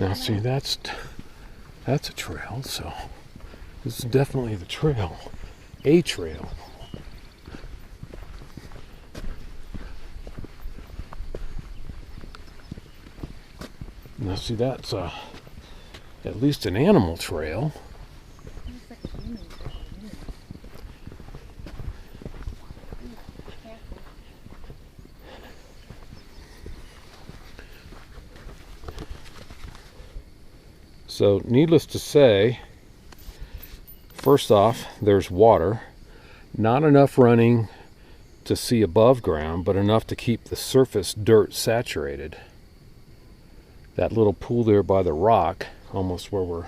Now see, that's a trail, so this is definitely the trail. A trail. Now see, that's at least an animal trail. So needless to say, first off, there's water. Not enough running to see above ground, but enough to keep the surface dirt saturated. That little pool there by the rock, almost where we're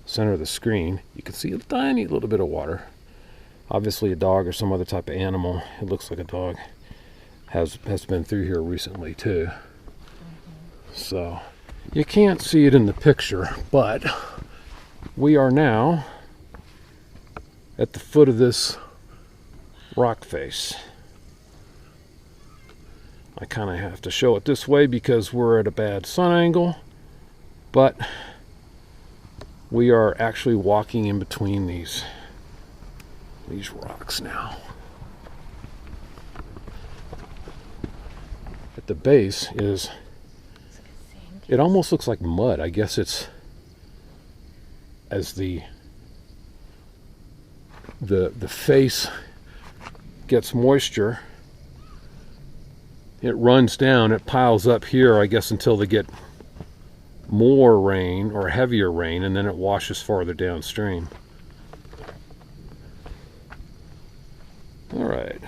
center of the screen, you can see a tiny little bit of water. Obviously a dog or some other type of animal, it looks like a dog, has been through here recently too. So you can't see it in the picture, but we are now at the foot of this rock face. I kind of have to show it this way because we're at a bad sun angle, but we are actually walking in between these rocks now. At the base is, it almost looks like mud. I guess it's as the face gets moisture, it runs down, it piles up here, I guess, until they get more rain or heavier rain, and then it washes farther downstream. All right.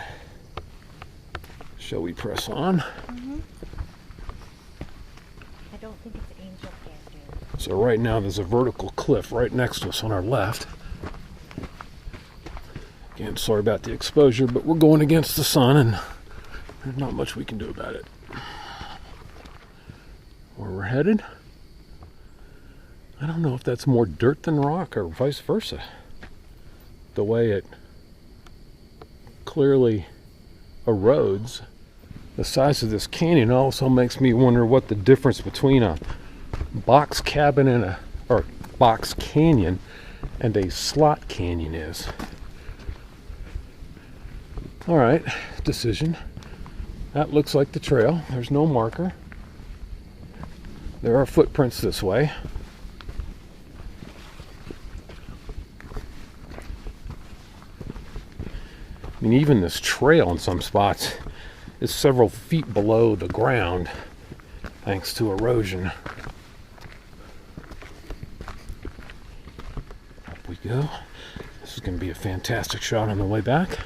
Shall we press on? Mm-hmm. I don't think it's angel hair, So right now there's a vertical cliff right next to us on our left. Again, sorry about the exposure, but we're going against the sun and there's not much we can do about it. Where we're headed, I don't know if that's more dirt than rock or vice versa. The way it clearly erodes. The size of this canyon also makes me wonder what the difference between a box cabin and or box canyon and a slot canyon is. All right, decision. That looks like the trail. There's no marker. There are footprints this way. I mean, even this trail in some spots is several feet below the ground thanks to erosion. Up we go. This is going to be a fantastic shot on the way back.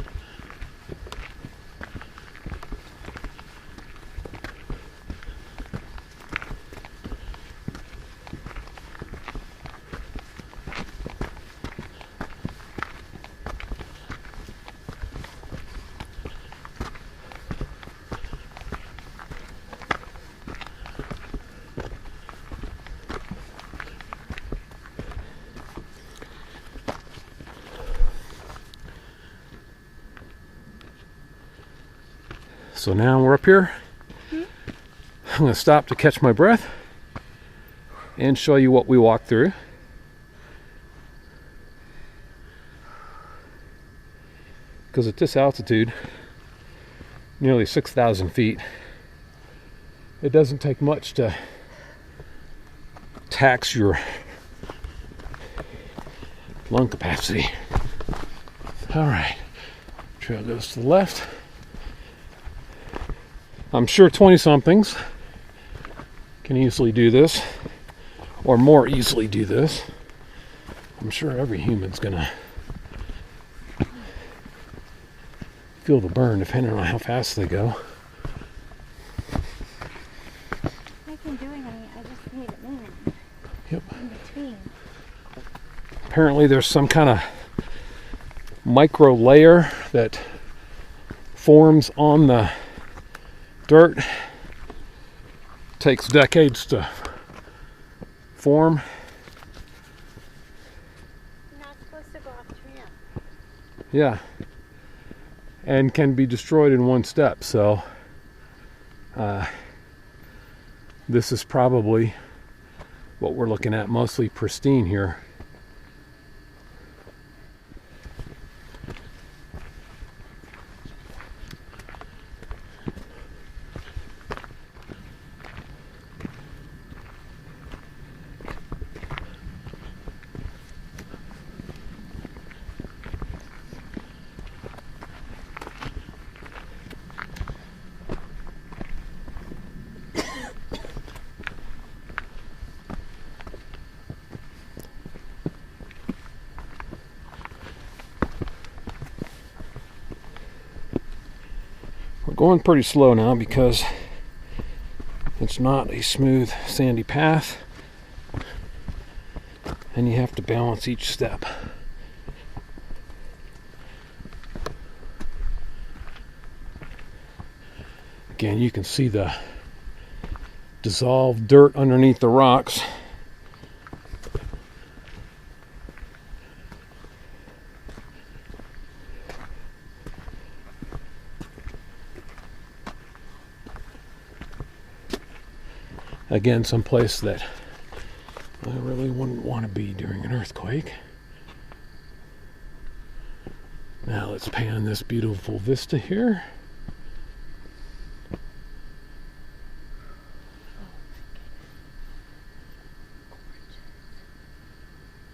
So now we're up here. I'm going to stop to catch my breath and show you what we walked through. Because at this altitude, nearly 6,000 feet, it doesn't take much to tax your lung capacity. All right, trail goes to the left. I'm sure 20-somethings can easily do this, or more easily do this. I'm sure every human's gonna feel the burn depending on how fast they go. I can do it, I just need it moving. Yep. In between. Apparently there's some kind of micro layer that forms on the dirt. Takes decades to form. You're not supposed to go off trail. Yeah. And can be destroyed in one step. So this is probably what we're looking at, mostly pristine here. We're going pretty slow now because it's not a smooth, sandy path, and you have to balance each step. Again, you can see the dissolved dirt underneath the rocks. Again, someplace that I really wouldn't want to be during an earthquake. Now let's pan this beautiful vista here.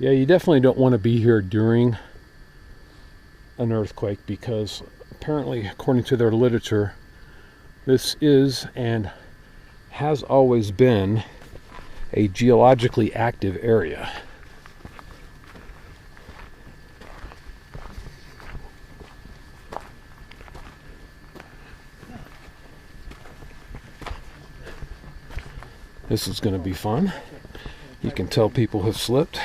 Yeah, you definitely don't want to be here during an earthquake because apparently, according to their literature, this is and has always been a geologically active area. This is going to be fun. You can tell people have slipped.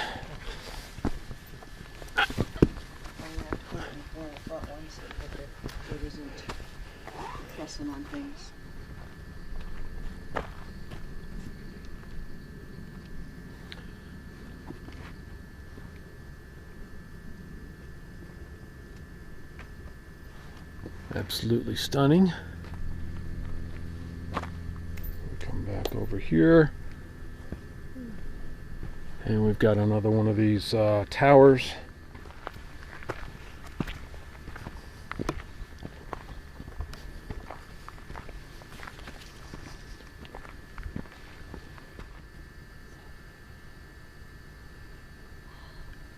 On things. Absolutely stunning. Come back over here, and we've got another one of these towers.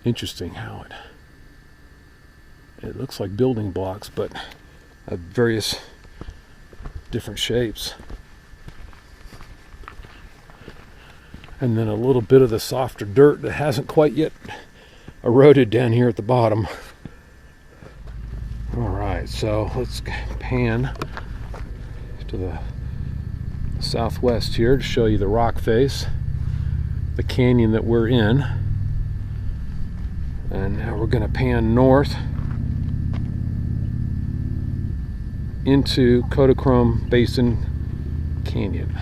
Interesting how it looks like building blocks, but of various different shapes. And then a little bit of the softer dirt that hasn't quite yet eroded down here at the bottom. All right, so let's pan to the southwest here to show you the rock face, the canyon that we're in. And now we're going to pan north into Kodachrome Basin Canyon.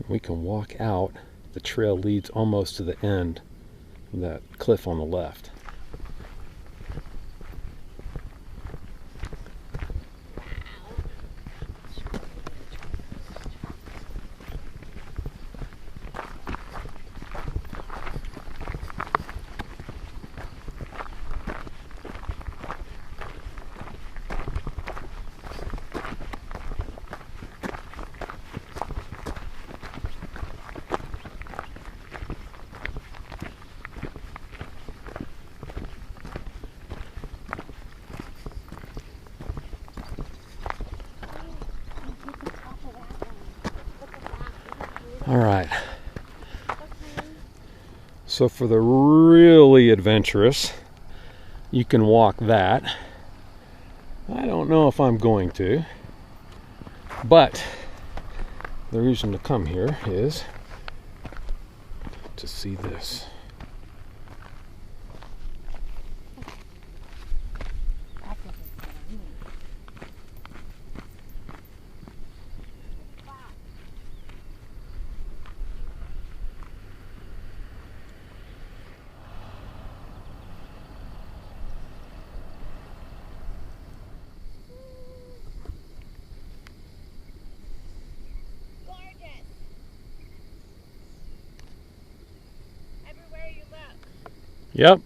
We can walk out. The trail leads almost to the end of that cliff on the left. All right. So for the really adventurous, you can walk that. I don't know if I'm going to, but the reason to come here is to see this. Yep.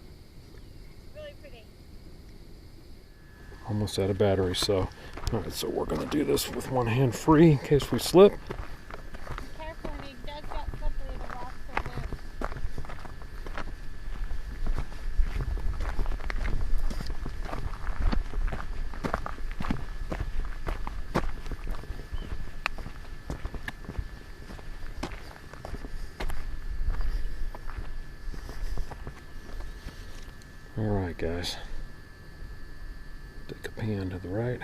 Really pretty. Almost out of battery, so. Alright, so we're going to do this with one hand free in case we slip. Be careful, and he does get slippery. The rocks are loose. Alright, guys. Take a pan to the right.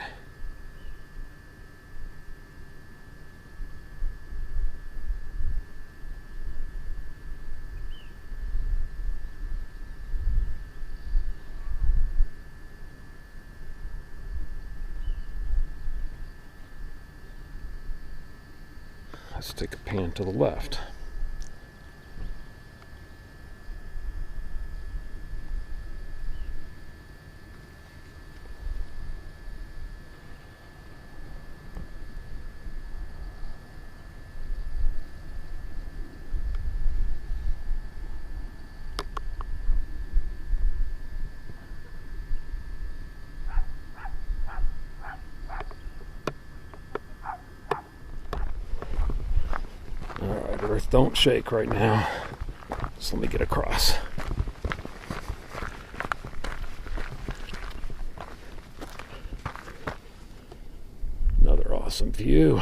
Let's take a pan to the left. Alright, Earth, don't shake right now. Just let me get across. Another awesome view.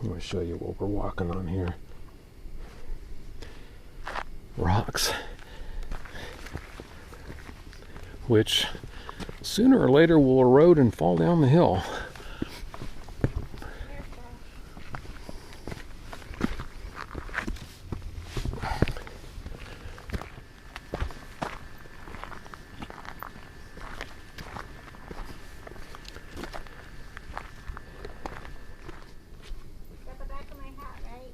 I'm going to show you what we're walking on here. Rocks. Which sooner or later will erode and fall down the hill. Got the back of my hat, right?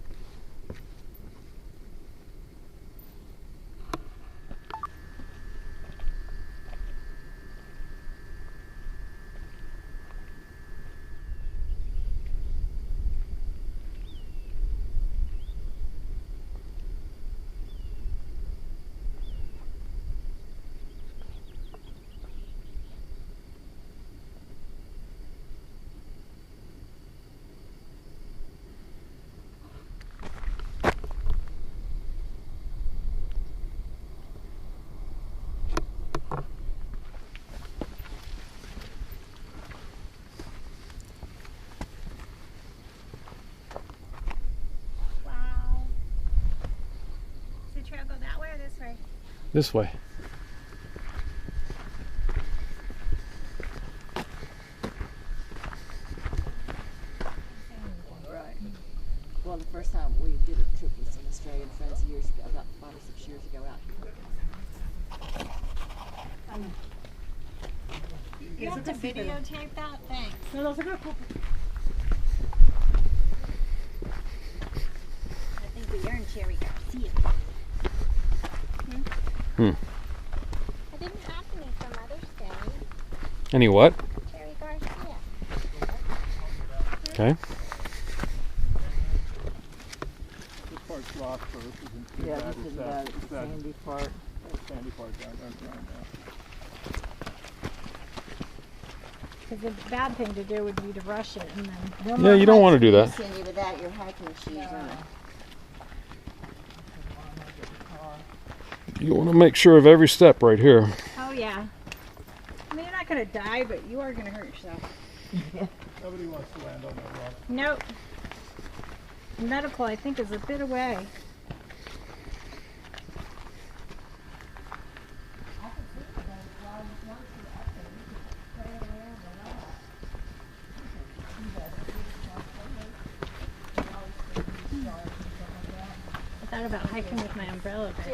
Wow. Does the trail go that way or this way? This way. Right. Well, the first time we did a trip with some Australian friends years ago, about 5 or 6 years ago out here. You have to videotape that? Thanks. No, those are good. I think we earned Cherry Garcia. Hmm. I didn't have any for Mother's Day. Any what? Cherry Garcia. Okay. This part's rock first, isn't too Yeah, bad. this It's is that, the it's that sandy part. sandy part down there. Because the bad thing to do would be to rush it and then. Yeah, you don't want to do that. Cindy, without your hiking shoes on. You want to make sure of every step right here. Oh yeah. I mean, you're not gonna die, but you are gonna hurt yourself. Nobody wants to land on that rock. Nope. Medical, I think, is a bit away. I thought about hiking with my umbrella, but